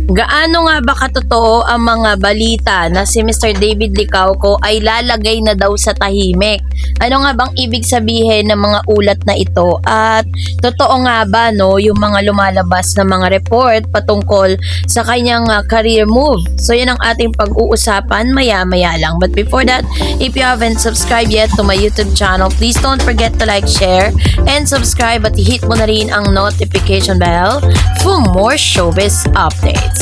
Gaano nga ba katotoo ang mga balita na si Mr. David Licauco ay lalagay na daw sa tahimik? Ano nga bang ibig sabihin ng mga ulat na ito? At totoo nga ba yung mga lumalabas na mga report patungkol sa kanyang career move? So yan ang ating pag-uusapan maya-maya lang. But before that, if you haven't subscribed yet to my YouTube channel, please don't forget to like, share, and subscribe at hit mo na rin ang notification bell for more showbiz updates.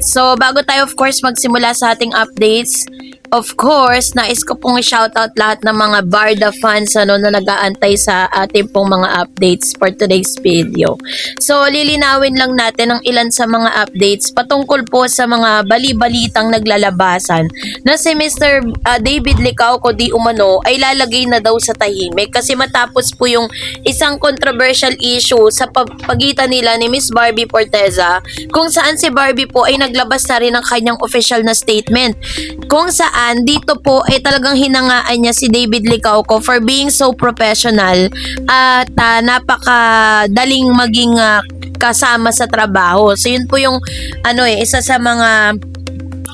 So, bago tayo of course magsimula sa ating updates, of course, nais ko pong i-shoutout lahat ng mga Barda fans na nag-aantay sa ating pong mga updates for today's video. So, lilinawin lang natin ang ilan sa mga updates patungkol po sa mga bali-balitang naglalabasan na si Mr. David Licauco di umano ay lalagay na daw sa tahimik kasi matapos po yung isang controversial issue sa pagitan nila ni Miss Barbie Forteza, kung saan si Barbie po ay naglabas na rin ng kanyang official na statement kung saan dito po ay talagang hinangaan niya si David Licauco for being so professional at napakadaling maging kasama sa trabaho. So yun po yung isa sa mga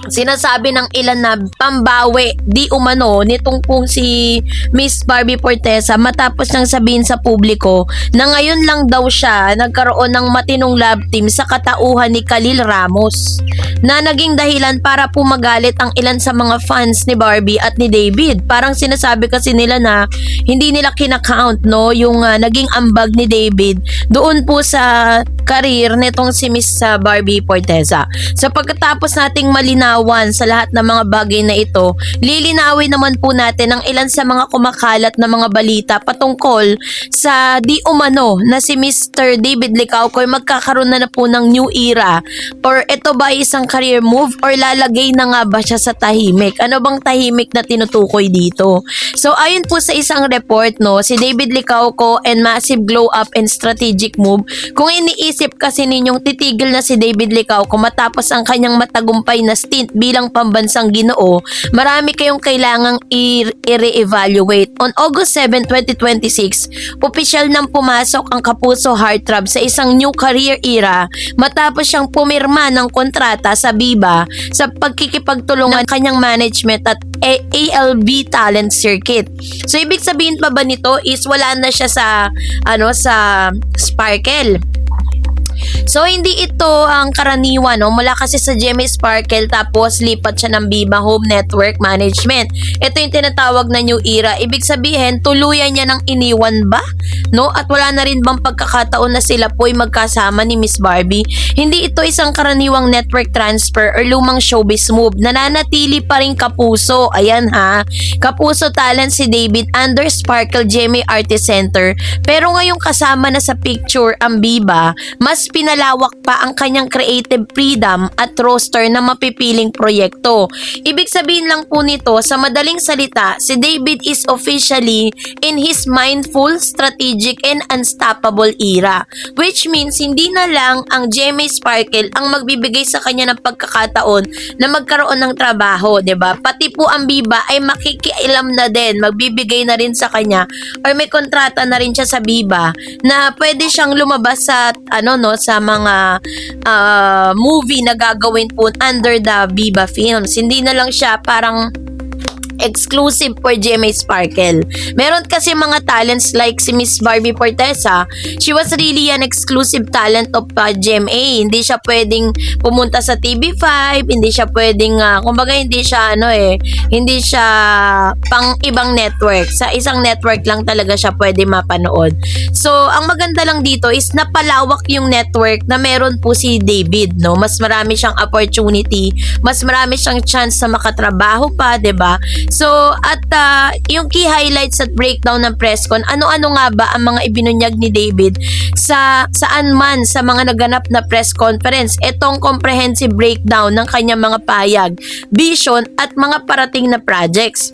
sinasabi ng ilan na pambawi di umano nitong pong si Miss Barbie Forteza matapos nang sabihin sa publiko na ngayon lang daw siya nagkaroon ng matinong love team sa katauhan ni Khalil Ramos na naging dahilan para po magalit ang ilan sa mga fans ni Barbie at ni David. Parang sinasabi kasi nila na hindi nila kinakount yung naging ambag ni David doon po sa career nitong si Miss Barbie Forteza. So pagkatapos nating malinawan sa lahat ng mga bagay na ito, lilinawin naman po natin ang ilan sa mga kumakalat na mga balita patungkol sa di umano na si Mr. David Licauco ay magkakaroon na po ng new era, or ito ba ay isang career move or lalagay na nga ba siya sa tahimik? Ano bang tahimik na tinutukoy dito? So ayon po sa isang report, si David Licauco and massive glow up and strategic move. Kung iniisip kasi ninyong titigil na si David Licauco matapos ang kanyang matagumpay na stint bilang pambansang Ginoo, marami kayong kailangang i-re-evaluate. On August 7, 2026, opisyal nang pumasok ang Kapuso Heartthrob sa isang new career era matapos siyang pumirma ng kontrata sa Viva sa pagkikipagtulungan ng kanyang management at ALB Talent Circuit. So ibig sabihin pa ba nito is wala na siya sa sa Sparkle. So hindi ito ang karaniwan, mula kasi sa GMA Sparkle tapos lipat siya ng Viva Home Network Management. Ito yung tinatawag na new era. Ibig sabihin tuluyan niya ng iniwan ba? At wala na rin bang pagkakataon na sila po ay magkasama ni Miss Barbie? Hindi ito isang karaniwang network transfer or lumang showbiz move. Nananatili pa rin Kapuso. Ayan Kapuso talent si David under Sparkle GMA Artist Center. Pero ngayong kasama na sa picture ang Viva, mas pinalawak pa ang kanyang creative freedom at roster na mapipiling proyekto. Ibig sabihin lang po nito, sa madaling salita, si David is officially in his mindful, strategic, and unstoppable era. Which means, hindi na lang ang GMA Sparkle ang magbibigay sa kanya ng pagkakataon na magkaroon ng trabaho, 'di ba? Pati po ang Viva ay makikialam na din, magbibigay na rin sa kanya or may kontrata na rin siya sa Viva na pwede siyang lumabas sa sa mga movie na gagawin po under the Viva Films. Hindi na lang siya parang exclusive for GMA Sparkle. Meron kasi mga talents like si Miss Barbie Forteza, she was really an exclusive talent of GMA. Hindi siya pwedeng pumunta sa TV5, hindi siya pwedeng kumbaga hindi siya pang ibang network. Sa isang network lang talaga siya pwede mapanood. So, ang maganda lang dito is napalawak yung network na meron po si David, Mas marami siyang opportunity, mas marami siyang chance na makatrabaho pa, 'di ba? So, at yung key highlights at breakdown ng presscon, ano-ano nga ba ang mga ibinunyag ni David saan man sa mga naganap na press conference? Itong comprehensive breakdown ng kanyang mga payag, vision at mga parating na projects.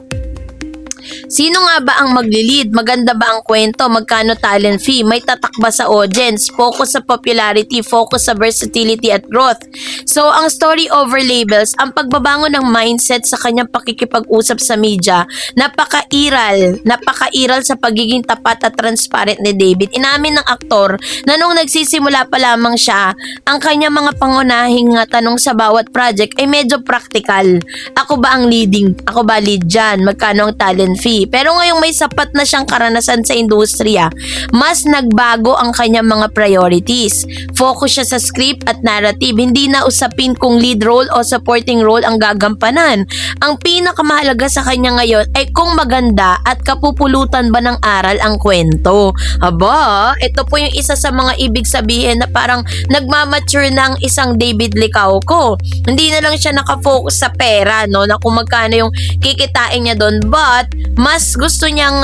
Sino nga ba ang magli-lead? Maganda ba ang kwento? Magkano talent fee? May tatak ba sa audience? Focus sa popularity, focus sa versatility at growth. So, ang story over labels, ang pagbabango ng mindset sa kanyang pakikipag-usap sa media, napaka-iral sa pagiging tapat at transparent ni David. Inamin ng aktor na nung nagsisimula pa lamang siya, ang kanyang mga pangunahing tanong sa bawat project ay medyo practical. Ako ba ang leading? Ako ba lead dyan? Magkano ang talent fee? Pero ngayong may sapat na siyang karanasan sa industriya, mas nagbago ang kanyang mga priorities. Focus siya sa script at narrative. Hindi na usapin kung lead role o supporting role ang gagampanan. Ang pinakamahalaga sa kanya ngayon ay kung maganda at kapupulutan ba ng aral ang kwento. Aba, ito po yung isa sa mga ibig sabihin na parang nagmamature na ang isang David Licauco. Hindi na lang siya nakafocus sa pera, no, na kung magkano yung kikitain niya doon, but mas gusto niyang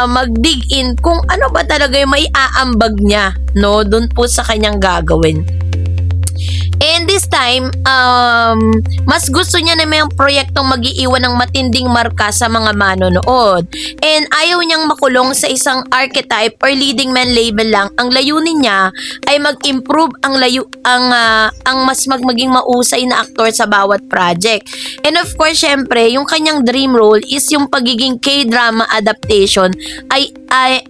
mag-dig in kung ano ba talaga yung may aambag niya, no, doon po sa kanyang gagawin. And this time, mas gusto niya na may proyektong mag-iiwan ng matinding marka sa mga manonood. And ayaw niyang makulong sa isang archetype or leading man label lang. Ang layunin niya ay mag-improve ang maging mausay na aktor sa bawat project. And of course, syempre, yung kanyang dream role is yung pagiging K-drama adaptation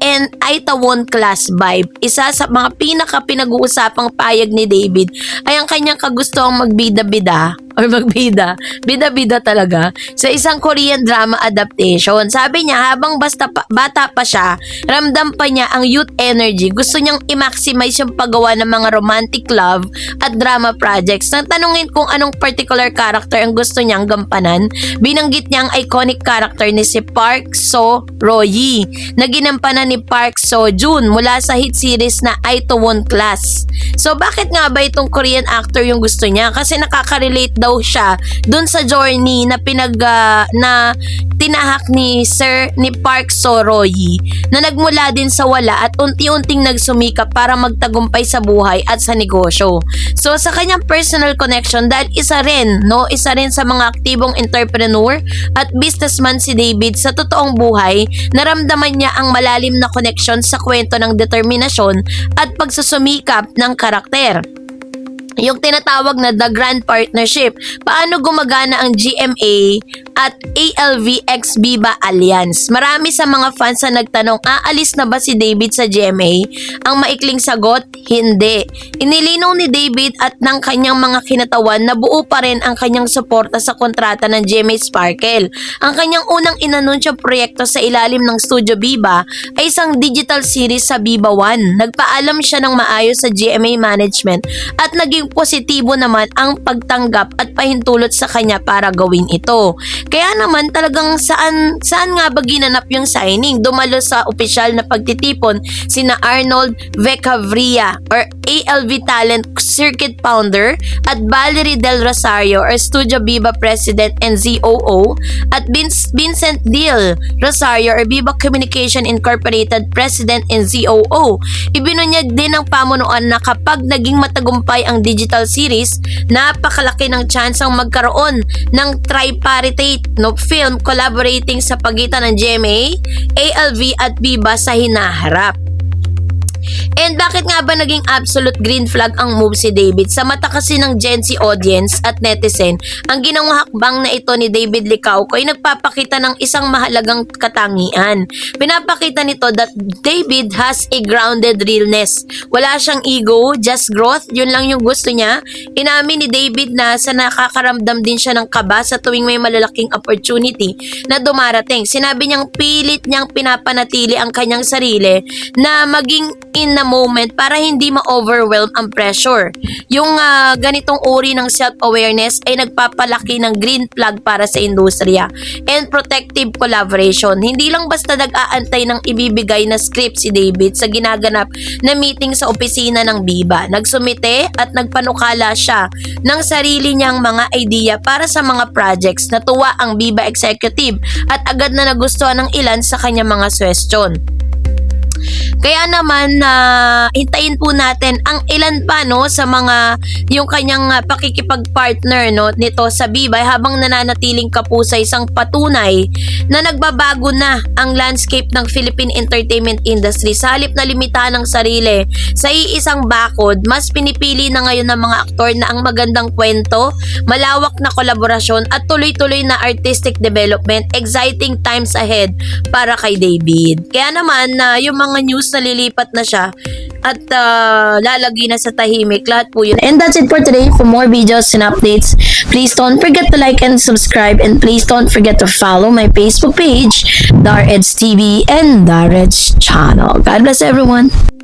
and Itaewon Class vibe. Isa sa mga pinaka-pinag-uusapang payag ni David ay ang kanyang kagustuhang magbida-bida bida-bida talaga sa isang Korean drama adaptation. Sabi niya, habang bata pa siya, ramdam pa niya ang youth energy. Gusto niyang i-maximize yung paggawa ng mga romantic love at drama projects. Nang tanungin kung anong particular character ang gusto niyang gampanan, binanggit niya ang iconic character ni si Park So-royi na ginampanan ni Park So-joon mula sa hit series na Itaewon Class. So bakit nga ba itong Korean actor yung gusto niya? Kasi nakaka-relate daw siya dun sa journey na tinahak ni Park So-royi na nagmula din sa wala at unti-unting nagsumikap para magtagumpay sa buhay at sa negosyo. So sa kanyang personal connection, dahil isa rin sa mga aktibong entrepreneur at businessman si David, sa totoong buhay naramdaman niya ang malalim na connection sa kwento ng determinasyon at pagsusumikap ng karakter. Yung tinatawag na The Grand Partnership. Paano gumagana ang GMA at ALV x Viva Alliance? Marami sa mga fans na nagtanong, aalis na ba si David sa GMA? Ang maikling sagot, hindi. Inilinaw ni David at ng kanyang mga kinatawan na buo pa rin ang kanyang suporta sa kontrata ng GMA Sparkle. Ang kanyang unang inanunsyong proyekto sa ilalim ng Studio Viva ay isang digital series sa Viva One. Nagpaalam siya ng maayos sa GMA management at naging positibo naman ang pagtanggap at pahintulot sa kanya para gawin ito. Kaya naman talagang saan nga ba ginanap yung signing? Dumalo sa opisyal na pagtitipon sina Arnold Vecavria or ALV Talent Circuit Founder at Valerie Del Rosario or Studio Viva President and COO at Vincent Del Rosario or Viva Communication Incorporated President and COO. Ibinunyag din ng pamunuan na kapag naging matagumpay ang digital series, napakalaki ng chance ang magkaroon ng tripartite film collaborating sa pagitan ng GMA, ALV at Viva sa hinaharap. And bakit nga ba naging absolute green flag ang move si David? Sa mata kasi ng Gen Z audience at netizen, ang ginawang hakbang na ito ni David Licauco ay nagpapakita ng isang mahalagang katangian. Pinapakita nito that David has a grounded realness. Wala siyang ego, just growth. Yun lang yung gusto niya. Inamin ni David na sa nakakaramdam din siya ng kaba sa tuwing may malalaking opportunity na dumarating. Sinabi niyang pilit niyang pinapanatili ang kanyang sarili na maging in the moment para hindi ma-overwhelm ang pressure. Yung ganitong uri ng self-awareness ay nagpapalaki ng green flag para sa industriya and protective collaboration. Hindi lang basta nag-aantay ng ibibigay na script si David sa ginaganap na meeting sa opisina ng Viva. Nagsumite at nagpanukala siya ng sarili niyang mga idea para sa mga projects. Natuwa ang Viva executive at agad na nagustuhan ng ilan sa kanyang mga suggestion. Kaya naman hintayin po natin ang ilan pa no sa mga yung kanyang pakikipag-partner no nito sa Bibay habang nananatiling kapusay isang patunay na nagbabago na ang landscape ng Philippine entertainment industry. Sa halip na limitahan ang sarili sa iisang bakod, mas pinipili na ngayon ng mga aktor na ang magandang kwento, malawak na kolaborasyon at tuloy-tuloy na artistic development. Exciting times ahead para kay David. Kaya naman yung mga news na lilipat na siya at lalagay na sa tahimik. Lahat po yun. And that's it for today. For more videos and updates, please don't forget to like and subscribe, and please don't forget to follow my Facebook page, Dar Eds TV and Dar Eds channel. God bless everyone.